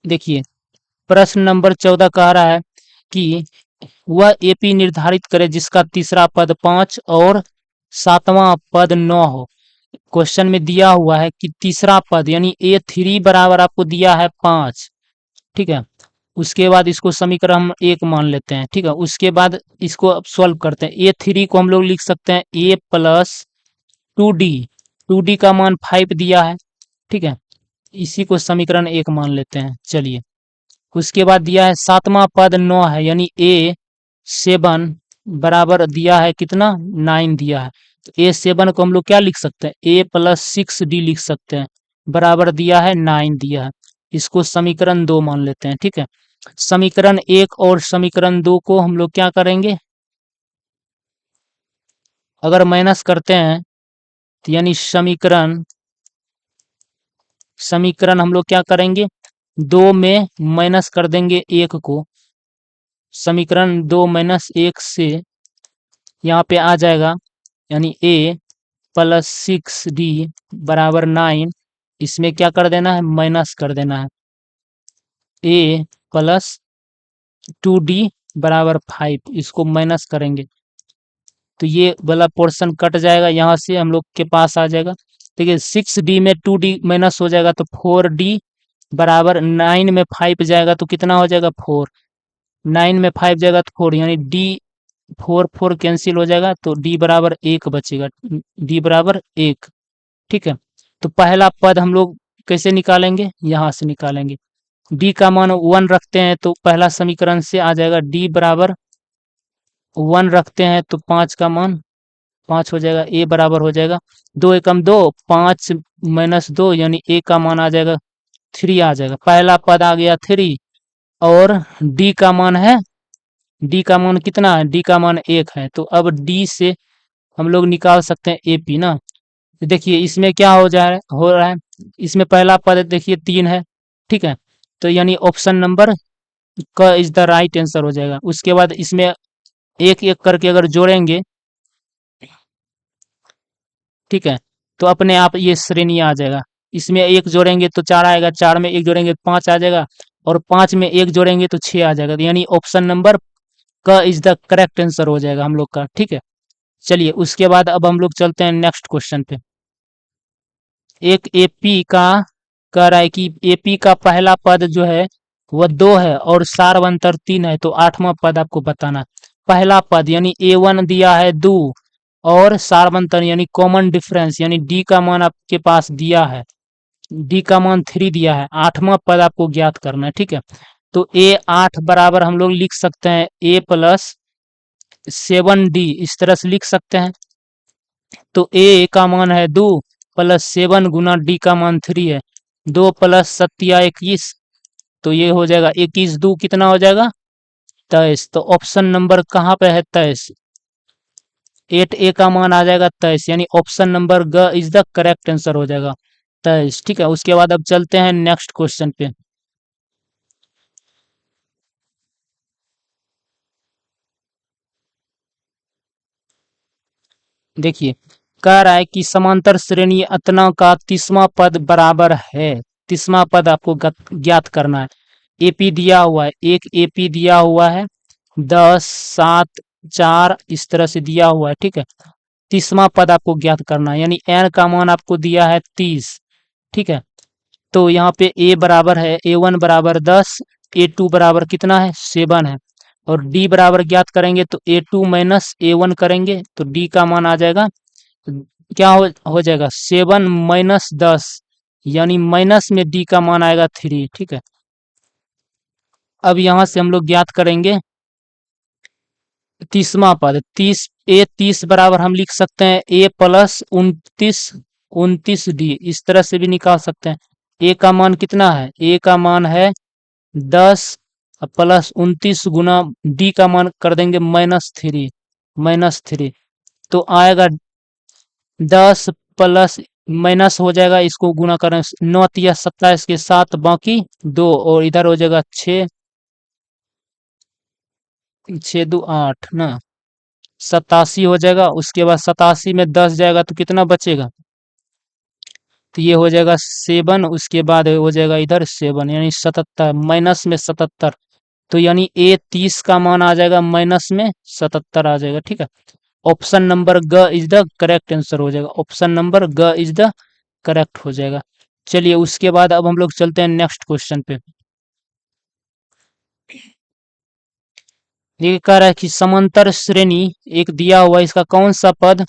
देखिए प्रश्न नंबर 14 कह रहा है कि वह एपी निर्धारित करे जिसका तीसरा पद 5 और सातवां पद 9 हो। क्वेश्चन में दिया हुआ है कि तीसरा पद यानी A3 बराबर आपको दिया है 5, ठीक है। उसके बाद इसको समीकरण हम 1 मान लेते हैं, ठीक है। उसके बाद इसको अब सॉल्व करते हैं। A3 को हम लोग लिख सकते हैं A प्लस 2D, 2D का मान 5 दिया है, ठीक है। इसी को समीकरण 1 मान लेते हैं। चलिए उसके बाद दिया है सातवां पद 9 है, यानी A7 बराबर दिया है कितना 9 दिया है। तो A7 को हम लोग क्या लिख सकते हैं A प्लस 6D लिख सकते हैं, बराबर दिया है 9 दिया है। इसको समीकरण 2 मान लेते हैं, ठीक है। समीकरण 1 और समीकरण 2 को हम लोग क्या करेंगे, अगर माइनस करते हैं तो यानी समीकरण समीकरण हम लोग क्या करेंगे 2 में माइनस कर देंगे 1 को। समीकरण 2 माइनस 1 से यहाँ पे आ जाएगा, यानी A प्लस 6D बराबर 9। इसमें क्या कर देना है माइनस कर देना है। A प्लस 2D बराबर 5, इसको माइनस करेंगे तो ये वाला पोर्शन कट जाएगा, यहाँ से हम लोग के पास आ जाएगा। देखिए 6D में 2D माइनस हो जाएगा तो 4D बराबर 9 में 5 जाएगा तो कितना हो जाएगा 4, 9 में 5 जाएगा तो 4, यानी D 4 4 कैंसिल हो जाएगा तो D बराबर 1 बचेगा, D बराबर 1, ठीक है। तो पहला पद हम लोग कैसे निकालेंगे, यहाँ से निकालेंगे। D का मान 1 रखते हैं तो पहला समीकरण से आ जाएगा D बराबर 1 रखते हैं तो 5 का मान 5 हो जाएगा। A बराबर हो जाएगा 2 एकम 2, 5 माइनस 2 यानी A का मान आ जाएगा 3 आ जाएगा। पहला पद आ गया 3 और D का मान है, D का मान कितना है, D का मान 1 है। तो अब D से हम लोग निकाल सकते हैं AP ना। तो देखिए इसमें क्या हो रहा है, इसमें पहला पद देखिए 3 है, ठीक है। तो यानी ऑप्शन नंबर क इज द राइट आंसर हो जाएगा। उसके बाद इसमें एक एक करके अगर जोड़ेंगे, ठीक है, तो अपने आप ये श्रेणी आ जाएगा। इसमें एक जोड़ेंगे तो 4 आएगा, 4 में एक जोड़ेंगे तो 5 आ जाएगा, और 5 में एक जोड़ेंगे तो 6 आ जाएगा। तो यानी ऑप्शन नंबर क इज द करेक्ट आंसर हो जाएगा हम लोग का, ठीक है। चलिए उसके बाद अब हम लोग चलते हैं नेक्स्ट क्वेश्चन पे। एक एपी का कह रहा है कि एपी का पहला पद जो है वह 2 है और सारवंतर 3 है, तो 8वां पद आपको बताना। पहला पद यानी A1 दिया है 2 और सारवंतर यानी कॉमन डिफरेंस यानी D का मान आपके पास दिया है, D का मान 3 दिया है। 8वां पद आपको ज्ञात करना है, ठीक है। तो A8 बराबर हम लोग लिख सकते हैं A प्लस 7D, इस तरह से लिख सकते हैं। तो A का मान है 2 प्लस 7 गुना D का मान 3 है, 2 प्लस 7 21, तो ये हो जाएगा 21 2 कितना हो जाएगा 23। तो ऑप्शन नंबर कहाँ पे है 23, 8A का मान आ जाएगा 23, यानी ऑप्शन नंबर ग इज द करेक्ट आंसर हो जाएगा 23, ठीक है। उसके बाद अब चलते हैं नेक्स्ट क्वेश्चन पे। देखिए कह रहा है कि समांतर श्रेणी अतना का 30वां पद बराबर है। 30वां पद आपको ज्ञात करना है। एपी दिया हुआ है, एक एपी दिया हुआ है 10 7 4 इस तरह से दिया हुआ है, ठीक है। 30वां पद आपको ज्ञात करना है, यानी एन का मान आपको दिया है 30, ठीक है। तो यहाँ पे ए बराबर है A1 बराबर 10, A2 बराबर कितना है 7 है, और डी बराबर ज्ञात करेंगे तो A2 माइनस A1 करेंगे तो डी का मान आ जाएगा, क्या हो जाएगा 7 माइनस 10, यानी माइनस में डी का मान आएगा 3, ठीक है। अब यहाँ से हम लोग ज्ञात करेंगे 30वां पद। 30 बराबर हम लिख सकते हैं A प्लस 29D, इस तरह से भी निकाल सकते हैं। ए का मान कितना है, ए का मान है 10 प्लस 29 गुना डी का मान कर देंगे -3, तो आएगा 10 प्लस माइनस हो जाएगा, इसको गुना करें 9 या 27 के साथ बाकी 2, और इधर हो जाएगा 6 6 2 8 ना, 87 हो जाएगा। उसके बाद 87 में 10 जाएगा तो कितना बचेगा तो ये हो जाएगा 7, उसके बाद हो जाएगा इधर 7 यानी 77, माइनस में 77। तो यानी ए 30 का मान आ जाएगा, माइनस में 77 आ जाएगा। ठीक है, ऑप्शन नंबर ग इज द करेक्ट आंसर हो जाएगा। ऑप्शन नंबर ग इज द करेक्ट हो जाएगा। चलिए उसके बाद अब हम लोग चलते हैं नेक्स्ट क्वेश्चन पे। ये कह रहा है कि समांतर श्रेणी एक दिया हुआ, इसका कौन सा पद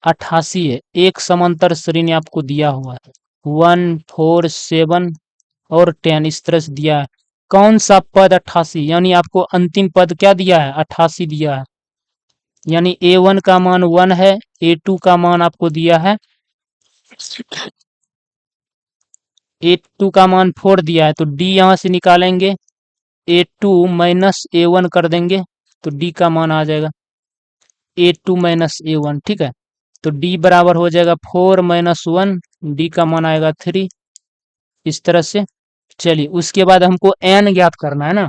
88 है। एक समांतर श्रेणी आपको दिया हुआ है 1, 4, 7 और 10 इस तरह से दिया है। कौन सा पद 88, यानी आपको अंतिम पद क्या दिया है, 88 दिया है। यानी A1 का मान 1 है, A2 का मान आपको दिया है, A2 का मान 4 दिया है। तो D यहाँ से निकालेंगे, A2 माइनस A1 कर देंगे तो D का मान आ जाएगा A2 माइनस A1। ठीक है, तो D बराबर हो जाएगा 4 माइनस 1, D का मान आएगा 3 इस तरह से। चलिए उसके बाद हमको n ज्ञात करना है ना,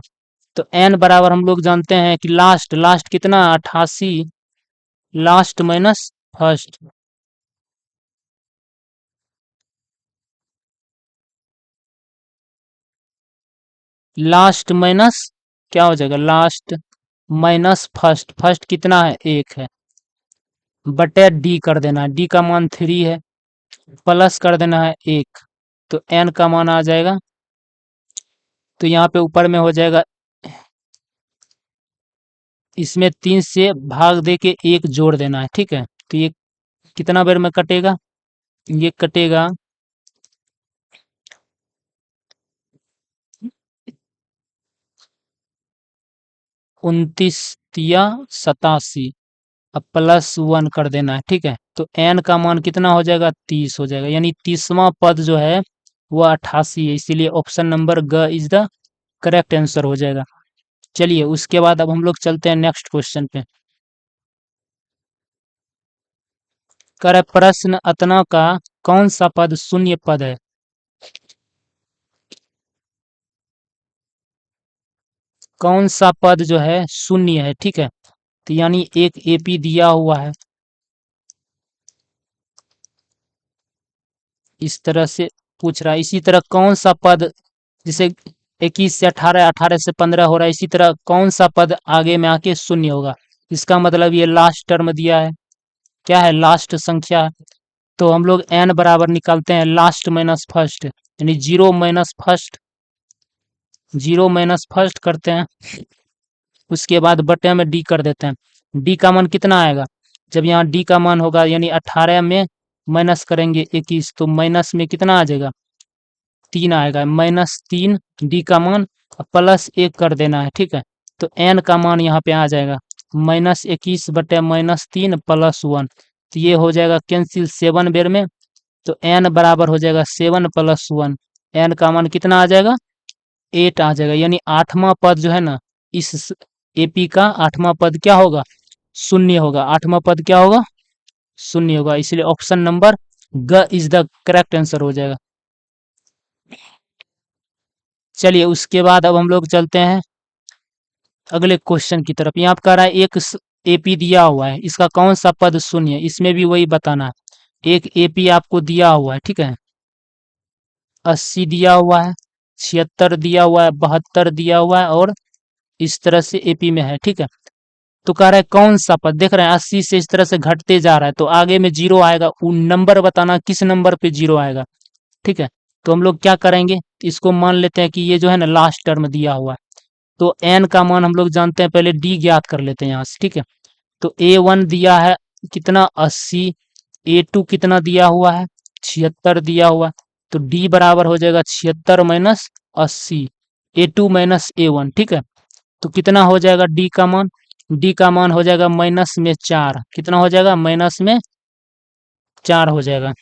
तो n बराबर हम लोग जानते हैं कि लास्ट लास्ट कितना 88, last minus first, last minus क्या हो जाएगा, लास्ट माइनस फर्स्ट, फर्स्ट कितना है 1 है, बटे डी कर देना है, डी का मान 3 है, प्लस कर देना है 1, तो n का मान आ जाएगा। तो यहाँ पे ऊपर में हो जाएगा, इसमें 3 से भाग दे के 1 जोड़ देना है। ठीक है, तो ये कितना बार में कटेगा, ये कटेगा 29 या 87, अब प्लस 1 कर देना है। ठीक है, तो n का मान कितना हो जाएगा 30 हो जाएगा, यानी 30वां पद जो है वह 88 है, इसीलिए ऑप्शन नंबर ग इज द करेक्ट आंसर हो जाएगा। चलिए उसके बाद अब हम लोग चलते हैं नेक्स्ट क्वेश्चन पे। कर प्रश्न अतना का कौन सा पद शून्य पद है। कौन सा पद जो है शून्य है। ठीक है, तो यानी एक एपी दिया हुआ है, इस तरह से पूछ रहा है। इसी तरह कौन सा पद, जैसे 21 से 18, 18 से 15 हो रहा है, इसी तरह कौन सा पद आगे में आके शून्य होगा। इसका मतलब ये लास्ट टर्म दिया है, क्या है, लास्ट संख्या। तो हम लोग n बराबर निकालते हैं लास्ट माइनस फर्स्ट, यानी 0 माइनस फर्स्ट, 0 माइनस फर्स्ट करते हैं, उसके बाद बटे में d कर देते हैं। d का मान कितना आएगा, जब यहाँ d का मान होगा यानी 18 में माइनस करेंगे 21, तो माइनस में कितना आ जाएगा 3 आएगा, -3 d का मान, प्लस 1 कर देना है। ठीक है, तो n का मान यहाँ पे आ जाएगा -21 बटे -3 प्लस 1, तो ये हो जाएगा कैंसिल 7 बेर में, तो n बराबर हो जाएगा 7 प्लस 1, n का मान कितना आ जाएगा 8 आ जाएगा, यानी 8वां पद जो है ना, इस एपी का 8वां पद क्या होगा, शून्य होगा। 8वां पद क्या होगा, शून्य होगा, इसलिए ऑप्शन नंबर ग इज द करेक्ट आंसर हो जाएगा। चलिए उसके बाद अब हम लोग चलते हैं अगले क्वेश्चन की तरफ। यहाँ पर कह रहा है एक एपी दिया हुआ है, इसका कौन सा पद शून्य है, इसमें भी वही बताना है। एक एपी आपको दिया हुआ है, ठीक है, 80 दिया हुआ है, 76 दिया हुआ है, 72 दिया हुआ है और इस तरह से एपी में है। ठीक है, तो कह रहा है कौन सा पद, देख रहे हैं 80 से इस तरह से घटते जा रहा है, तो आगे में 0 आएगा, वो नंबर बताना किस नंबर पे 0 आएगा। ठीक है, तो हम लोग क्या करेंगे, इसको मान लेते हैं कि ये जो है ना लास्ट टर्म दिया हुआ है, तो n का मान हम लोग जानते हैं, पहले d ज्ञात कर लेते हैं यहाँ से। ठीक है, तो A1 दिया है कितना 80, A2 कितना दिया हुआ है 76 दिया हुआ है, तो d बराबर हो जाएगा 76 माइनस 80, A2 माइनस A1। ठीक है, तो कितना हो जाएगा d का मान, d का मान हो जाएगा माइनस में 4, कितना हो जाएगा माइनस में 4 हो जाएगा।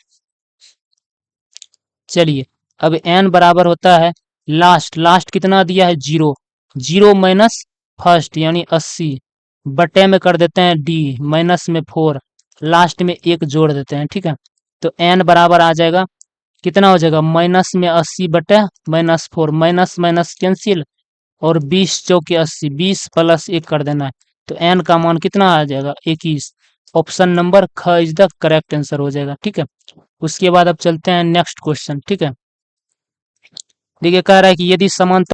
चलिए अब n बराबर होता है लास्ट, लास्ट कितना दिया है 0, 0 माइनस फर्स्ट यानी 80, बटे में कर देते हैं d माइनस में 4, लास्ट में 1 जोड़ देते हैं। ठीक है, तो n बराबर आ जाएगा कितना हो जाएगा माइनस में 80 बटे -4, माइनस माइनस कैंसिल और 20 चौके 80, 20 प्लस 1 कर देना है, तो n का मान कितना आ जाएगा 21। ऑप्शन नंबर ख इज द करेक्ट आंसर हो जाएगा। ठीक है, उसके बाद अब चलते हैं नेक्स्ट क्वेश्चन, ठीक है। देखिए कह रहा है कि यदि समांतर